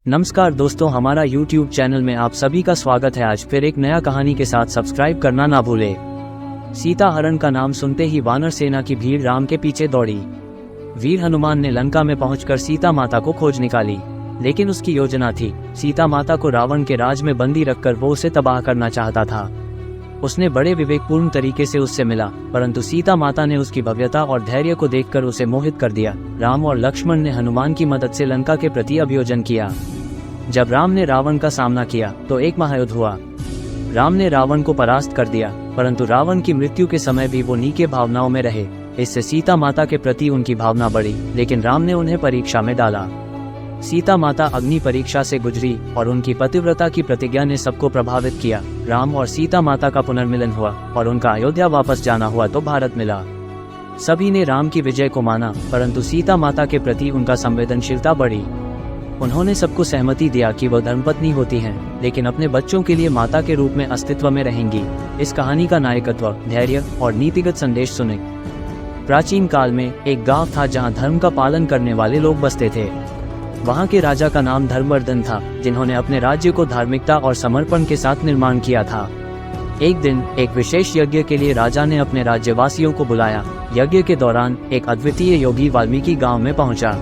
नमस्कार दोस्तों, हमारा YouTube चैनल में आप सभी का स्वागत है। आज फिर एक नया कहानी के साथ सब्सक्राइब करना ना भूलें। सीता हरण का नाम सुनते ही वानर सेना की भीड़ राम के पीछे दौड़ी। वीर हनुमान ने लंका में पहुंचकर सीता माता को खोज निकाली, लेकिन उसकी योजना थी सीता माता को रावण के राज में बंदी रखकर वो उसे तबाह करना चाहता था। उसने बड़े विवेकपूर्ण तरीके से उससे मिला, परंतु सीता माता ने उसकी भव्यता और धैर्य को देखकर उसे मोहित कर दिया। राम और लक्ष्मण ने हनुमान की मदद से लंका के प्रति अभियोजन किया। जब राम ने रावण का सामना किया तो एक महायुद्ध हुआ। राम ने रावण को परास्त कर दिया, परंतु रावण की मृत्यु के समय भी वो नीचे भावनाओं में रहे। इससे सीता माता के प्रति उनकी भावना बढ़ी, लेकिन राम ने उन्हें परीक्षा में डाला। सीता माता अग्नि परीक्षा से गुजरी और उनकी पतिव्रता की प्रतिज्ञा ने सबको प्रभावित किया। राम और सीता माता का पुनर्मिलन हुआ और उनका अयोध्या वापस जाना हुआ तो भारत मिला। सभी ने राम की विजय को माना, परंतु सीता माता के प्रति उनका संवेदनशीलता बढ़ी। उन्होंने सबको सहमति दिया कि वो धर्मपत्नी होती हैं, लेकिन अपने बच्चों के लिए माता के रूप में अस्तित्व में रहेंगी। इस कहानी का नायकत्व, धैर्य और नीतिगत संदेश सुने। प्राचीन काल में एक गांव था जहां धर्म का पालन करने वाले लोग बसते थे। वहां के राजा का नाम धर्मवर्धन था, जिन्होंने अपने राज्य को धार्मिकता और समर्पण के साथ निर्माण किया था। एक दिन एक विशेष यज्ञ के लिए राजा ने अपने राज्यवासियों को बुलाया। यज्ञ के दौरान एक अद्वितीय योगी वाल्मीकि गांव में पहुंचा।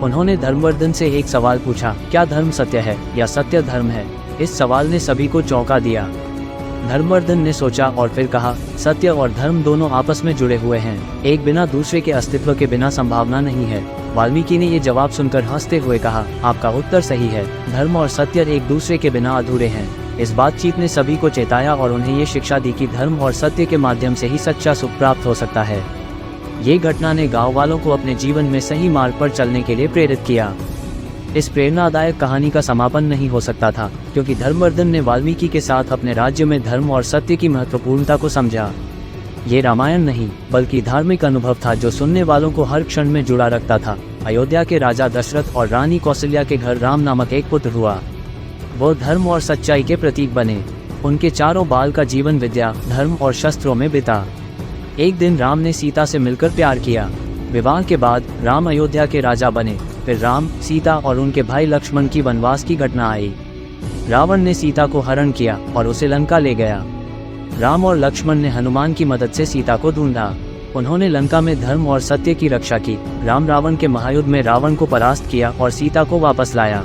उन्होंने धर्मवर्धन से एक सवाल पूछा, क्या धर्म सत्य है या सत्य धर्म है? इस सवाल ने सभी को चौंका दिया। धर्मवर्धन ने सोचा और फिर कहा, सत्य और धर्म दोनों आपस में जुड़े हुए हैं, एक बिना दूसरे के अस्तित्व के बिना संभावना नहीं है। वाल्मीकि ने ये जवाब सुनकर हंसते हुए कहा, आपका उत्तर सही है, धर्म और सत्य एक दूसरे के बिना अधूरे हैं। इस बातचीत ने सभी को चेताया और उन्हें ये शिक्षा दी कि धर्म और सत्य के माध्यम से ही सच्चा सुख प्राप्त हो सकता है। ये घटना ने गांव वालों को अपने जीवन में सही मार्ग पर चलने के लिए प्रेरित किया। इस प्रेरणादायक कहानी का समापन नहीं हो सकता था, क्योंकि धर्मवर्धन ने वाल्मीकि के साथ अपने राज्य में धर्म और सत्य की महत्वपूर्णता को समझा। ये रामायण नहीं, बल्कि धार्मिक अनुभव था जो सुनने वालों को हर क्षण में जुड़ा रखता था। अयोध्या के राजा दशरथ और रानी कौशल्या के घर राम नामक एक पुत्र हुआ। वो धर्म और सच्चाई के प्रतीक बने। उनके चारों बाल का जीवन विद्या, धर्म और शस्त्रों में बिता। एक दिन राम ने सीता से मिलकर प्यार किया। विवाह के बाद राम अयोध्या के राजा बने। फिर राम, सीता और उनके भाई लक्ष्मण की वनवास की घटना आई। रावण ने सीता को हरण किया और उसे लंका ले गया। राम और लक्ष्मण ने हनुमान की मदद से सीता को ढूंढा। उन्होंने लंका में धर्म और सत्य की रक्षा की। राम रावण के महायुद्ध में रावण को परास्त किया और सीता को वापस लाया।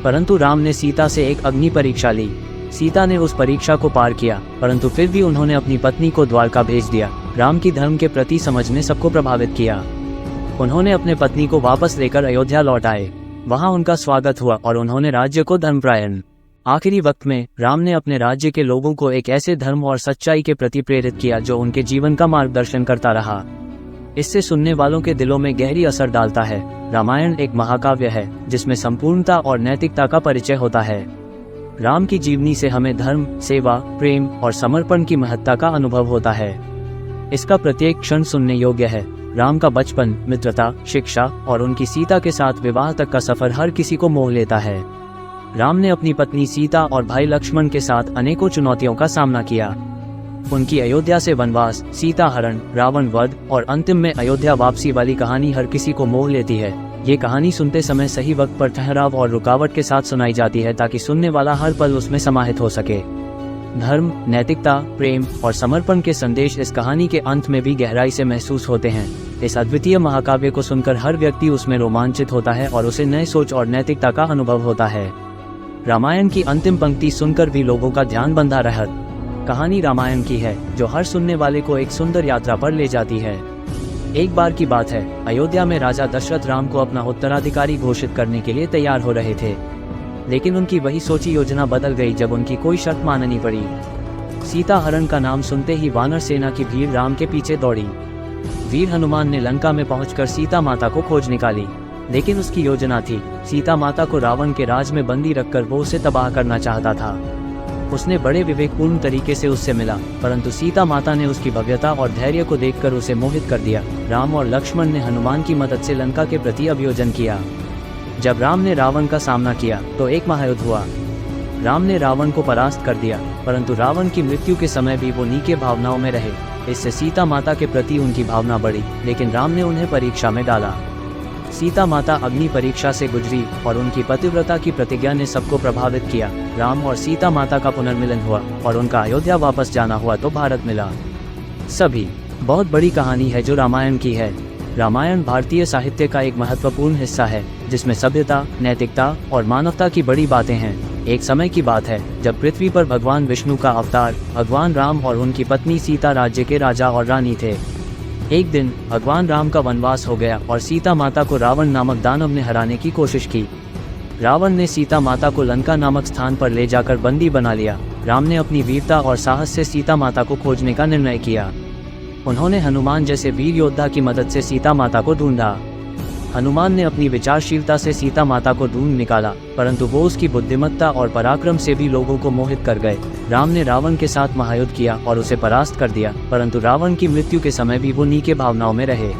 परंतु राम ने सीता से एक अग्नि परीक्षा ली। सीता ने उस परीक्षा को पार किया, परंतु फिर भी उन्होंने अपनी पत्नी को द्वारका भेज दिया। राम की धर्म के प्रति समझ ने सबको प्रभावित किया। उन्होंने अपने पत्नी को वापस लेकर अयोध्या लौट आए। वहां उनका स्वागत हुआ और उन्होंने राज्य को धर्मपरायण। आखिरी वक्त में राम ने अपने राज्य के लोगों को एक ऐसे धर्म और सच्चाई के प्रति प्रेरित किया जो उनके जीवन का मार्गदर्शन करता रहा। इससे सुनने वालों के दिलों में गहरी असर डालता है। रामायण एक महाकाव्य है जिसमें संपूर्णता और नैतिकता का परिचय होता है। राम की जीवनी से हमें धर्म, सेवा, प्रेम और समर्पण की महत्ता का अनुभव होता है। इसका प्रत्येक क्षण सुनने योग्य है। राम का बचपन, मित्रता, शिक्षा और उनकी सीता के साथ विवाह तक का सफर हर किसी को मोह लेता है। राम ने अपनी पत्नी सीता और भाई लक्ष्मण के साथ अनेकों चुनौतियों का सामना किया। उनकी अयोध्या से वनवास, सीता हरण, रावण वध और अंतिम में अयोध्या वापसी वाली कहानी हर किसी को मोह लेती है। ये कहानी सुनते समय सही वक्त पर ठहराव और रुकावट के साथ सुनाई जाती है, ताकि सुनने वाला हर पल उसमें समाहित हो सके। धर्म, नैतिकता, प्रेम और समर्पण के संदेश इस कहानी के अंत में भी गहराई से महसूस होते हैं। इस अद्वितीय महाकाव्य को सुनकर हर व्यक्ति उसमें रोमांचित होता है और उसे नए सोच और नैतिकता का अनुभव होता है। रामायण की अंतिम पंक्ति सुनकर भी लोगों का ध्यान बंधा रहा। कहानी रामायण की है जो हर सुनने वाले को एक सुंदर यात्रा पर ले जाती है। एक बार की बात है, अयोध्या में राजा दशरथ राम को अपना उत्तराधिकारी घोषित करने के लिए तैयार हो रहे थे, लेकिन उनकी वही सोची योजना बदल गई जब उनकी कोई शर्त माननी पड़ी। सीता हरण का नाम सुनते ही वानर सेना की भीड़ राम के पीछे दौड़ी। वीर हनुमान ने लंका में पहुंचकर सीता माता को खोज निकाली, लेकिन उसकी योजना थी सीता माता को रावण के राज में बंदी रखकर वो उसे तबाह करना चाहता था। उसने बड़े विवेकपूर्ण तरीके से उससे मिला, परंतु सीता माता ने उसकी भव्यता और धैर्य को देखकर उसे मोहित कर दिया। राम और लक्ष्मण ने हनुमान की मदद से लंका के प्रति अभियोजन किया। जब राम ने रावण का सामना किया तो एक महायुद्ध हुआ। राम ने रावण को परास्त कर दिया, परंतु रावण की मृत्यु के समय भी वो नीचे भावनाओं में रहे। इससे सीता माता के प्रति उनकी भावना बढ़ी, लेकिन राम ने उन्हें परीक्षा में डाला। सीता माता अग्नि परीक्षा से गुजरी और उनकी पतिव्रता की प्रतिज्ञा ने सबको प्रभावित किया। राम और सीता माता का पुनर्मिलन हुआ और उनका अयोध्या वापस जाना हुआ तो भारत मिला। सभी बहुत बड़ी कहानी है जो रामायण की है। रामायण भारतीय साहित्य का एक महत्वपूर्ण हिस्सा है जिसमें सभ्यता, नैतिकता और मानवता की बड़ी बातें हैं। एक समय की बात है जब पृथ्वी पर भगवान विष्णु का अवतार भगवान राम और उनकी पत्नी सीता राज्य के राजा और रानी थे। एक दिन भगवान राम का वनवास हो गया और सीता माता को रावण नामक दानव ने हराने की कोशिश की। रावण ने सीता माता को लंका नामक स्थान पर ले जाकर बंदी बना लिया। राम ने अपनी वीरता और साहस से सीता माता को खोजने का निर्णय किया। उन्होंने हनुमान जैसे वीर योद्धा की मदद से सीता माता को ढूंढा। हनुमान ने अपनी विचारशीलता से सीता माता को ढूंढ निकाला, परंतु वो उसकी बुद्धिमत्ता और पराक्रम से भी लोगों को मोहित कर गए। राम ने रावण के साथ महायुद्ध किया और उसे परास्त कर दिया, परंतु रावण की मृत्यु के समय भी वो नीचे भावनाओं में रहे।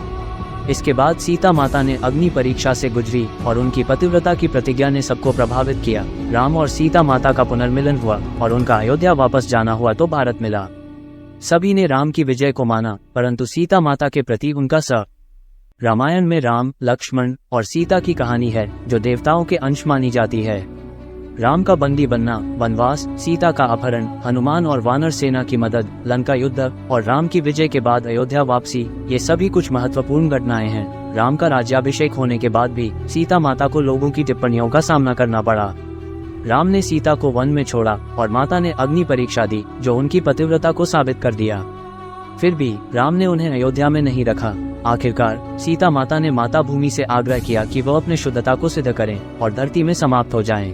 इसके बाद सीता माता ने अग्नि परीक्षा से गुजरी और उनकी पतिव्रता की प्रतिज्ञा ने सबको प्रभावित किया। राम और सीता माता का पुनर्मिलन हुआ और उनका अयोध्या वापस जाना हुआ तो भारत मिला। सभी ने राम की विजय को माना, परंतु सीता माता के प्रति उनका रामायण में राम, लक्ष्मण और सीता की कहानी है जो देवताओं के अंश मानी जाती है। राम का बंदी बनना, वनवास, सीता का अपहरण, हनुमान और वानर सेना की मदद, लंका युद्ध और राम की विजय के बाद अयोध्या वापसी, ये सभी कुछ महत्वपूर्ण घटनाएं हैं। राम का राज्याभिषेक होने के बाद भी सीता माता को लोगों की टिप्पणियों का सामना करना पड़ा। राम ने सीता को वन में छोड़ा और माता ने अग्नि परीक्षा दी जो उनकी पतिव्रता को साबित कर दिया। फिर भी राम ने उन्हें अयोध्या में नहीं रखा। आखिरकार सीता माता ने माता भूमि से आग्रह किया कि वह अपने शुद्धता को सिद्ध करें और धरती में समाप्त हो जाएं।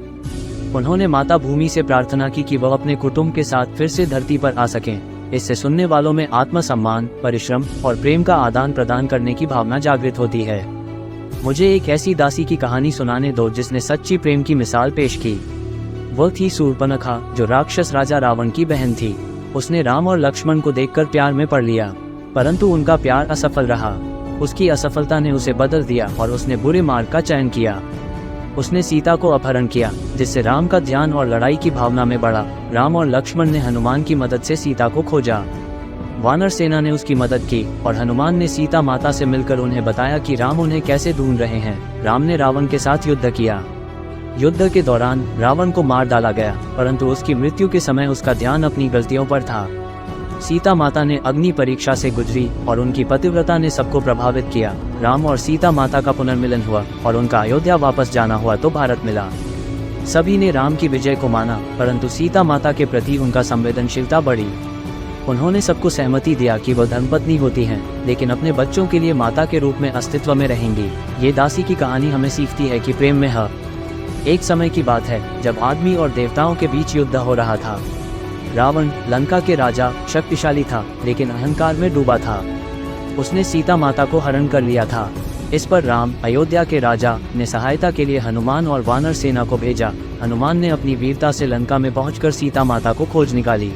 उन्होंने माता भूमि से प्रार्थना की कि वह अपने कुटुंब के साथ फिर से धरती पर आ सकें। इससे सुनने वालों में आत्मसम्मान, परिश्रम और प्रेम का आदान प्रदान करने की भावना जागृत होती है। मुझे एक ऐसी दासी की कहानी सुनाने दो जिसने सच्ची प्रेम की मिसाल पेश की। वह थी शूर्पणखा जो राक्षस राजा रावण की बहन थी। उसने राम और लक्ष्मण को देखकर प्यार में पड़ लिया, परंतु उनका प्यार असफल रहा। उसकी असफलता ने उसे बदल दिया और उसने बुरे मार्ग का चयन किया। उसने सीता को अपहरण किया, जिससे राम का ध्यान और लड़ाई की भावना में बढ़ा। राम और लक्ष्मण ने हनुमान की मदद से सीता को खोजा। वानर सेना ने उसकी मदद की और हनुमान ने सीता माता से मिलकर उन्हें बताया कि राम उन्हें कैसे ढूंढ रहे हैं। राम ने रावण के साथ युद्ध किया। युद्ध के दौरान रावण को मार डाला गया, परंतु उसकी मृत्यु के समय उसका ध्यान अपनी गलतियों पर था। सीता माता ने अग्नि परीक्षा से गुजरी और उनकी पतिव्रता ने सबको प्रभावित किया। राम और सीता माता का पुनर्मिलन हुआ और उनका अयोध्या वापस जाना हुआ तो भारत मिला। सभी ने राम की विजय को माना, परंतु सीता माता के प्रति उनका संवेदनशीलता बढ़ी। उन्होंने सबको सहमति दिया कि वह धर्मपत्नी होती हैं, लेकिन अपने बच्चों के लिए माता के रूप में अस्तित्व में रहेंगी। ये दासी की कहानी हमें सीखती है कि प्रेम में है। एक समय की बात है जब आदमी और देवताओं के बीच युद्ध हो रहा था। रावण लंका के राजा शक्तिशाली था, लेकिन अहंकार में डूबा था। उसने सीता माता को हरण कर लिया था। इस पर राम, अयोध्या के राजा, ने सहायता के लिए हनुमान और वानर सेना को भेजा। हनुमान ने अपनी वीरता से लंका में पहुंचकर सीता माता को खोज निकाली।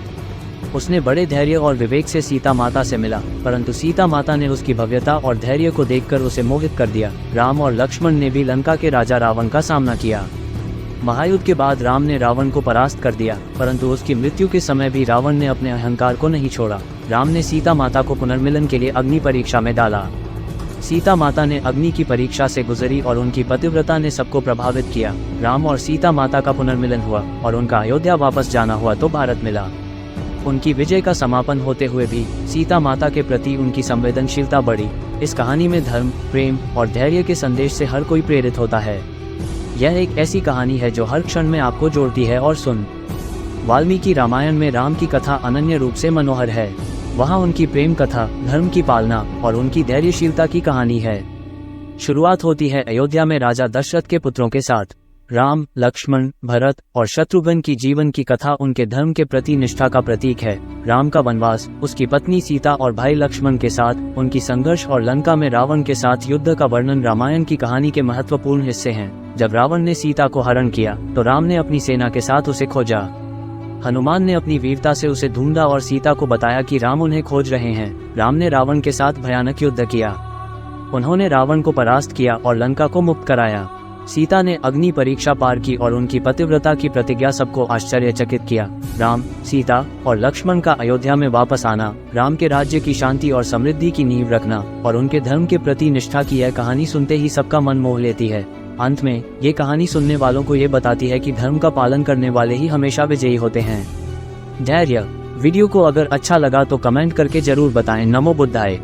उसने बड़े धैर्य और विवेक से सीता माता से मिला, परंतु सीता माता ने उसकी भव्यता और धैर्य को देखकर उसे मोहित कर दिया। राम और लक्ष्मण ने भी लंका के राजा रावण का सामना किया। महायुद्ध के बाद राम ने रावण को परास्त कर दिया, परंतु उसकी मृत्यु के समय भी रावण ने अपने अहंकार को नहीं छोड़ा। राम ने सीता माता को पुनर्मिलन के लिए अग्नि परीक्षा में डाला। सीता माता ने अग्नि की परीक्षा से गुजरी और उनकी पतिव्रता ने सबको प्रभावित किया। राम और सीता माता का पुनर्मिलन हुआ और उनका अयोध्या वापस जाना हुआ तो भारत मिला। उनकी विजय का समापन होते हुए भी सीता माता के प्रति उनकी संवेदनशीलता बढ़ी। इस कहानी में धर्म, प्रेम और धैर्य के संदेश से हर कोई प्रेरित होता है। यह एक ऐसी कहानी है जो हर क्षण में आपको जोड़ती है। और वाल्मीकि रामायण में राम की कथा अनन्य रूप से मनोहर है। वहाँ उनकी प्रेम कथा, धर्म की पालना और उनकी धैर्यशीलता की कहानी है। शुरुआत होती है अयोध्या में राजा दशरथ के पुत्रों के साथ। राम, लक्ष्मण, भरत और शत्रुघ्न की जीवन की कथा उनके धर्म के प्रति निष्ठा का प्रतीक है। राम का वनवास, उसकी पत्नी सीता और भाई लक्ष्मण के साथ उनकी संघर्ष और लंका में रावण के साथ युद्ध का वर्णन रामायण की कहानी के महत्वपूर्ण हिस्से हैं। जब रावण ने सीता को हरण किया तो राम ने अपनी सेना के साथ उसे खोजा। हनुमान ने अपनी वीरता से उसे ढूंढा और सीता को बताया कि राम उन्हें खोज रहे हैं। राम ने रावण के साथ भयानक युद्ध किया। उन्होंने रावण को परास्त किया और लंका को मुक्त कराया। सीता ने अग्नि परीक्षा पार की और उनकी पतिव्रता की प्रतिज्ञा सबको आश्चर्यचकित किया। राम, सीता और लक्ष्मण का अयोध्या में वापस आना, राम के राज्य की शांति और समृद्धि की नींव रखना और उनके धर्म के प्रति निष्ठा की यह कहानी सुनते ही सबका मन मोह लेती है। अंत में ये कहानी सुनने वालों को ये बताती है कि धर्म का पालन करने वाले ही हमेशा विजयी होते हैं। धैर्य। वीडियो को अगर अच्छा लगा तो कमेंट करके जरूर बताएं। नमो बुद्धाय।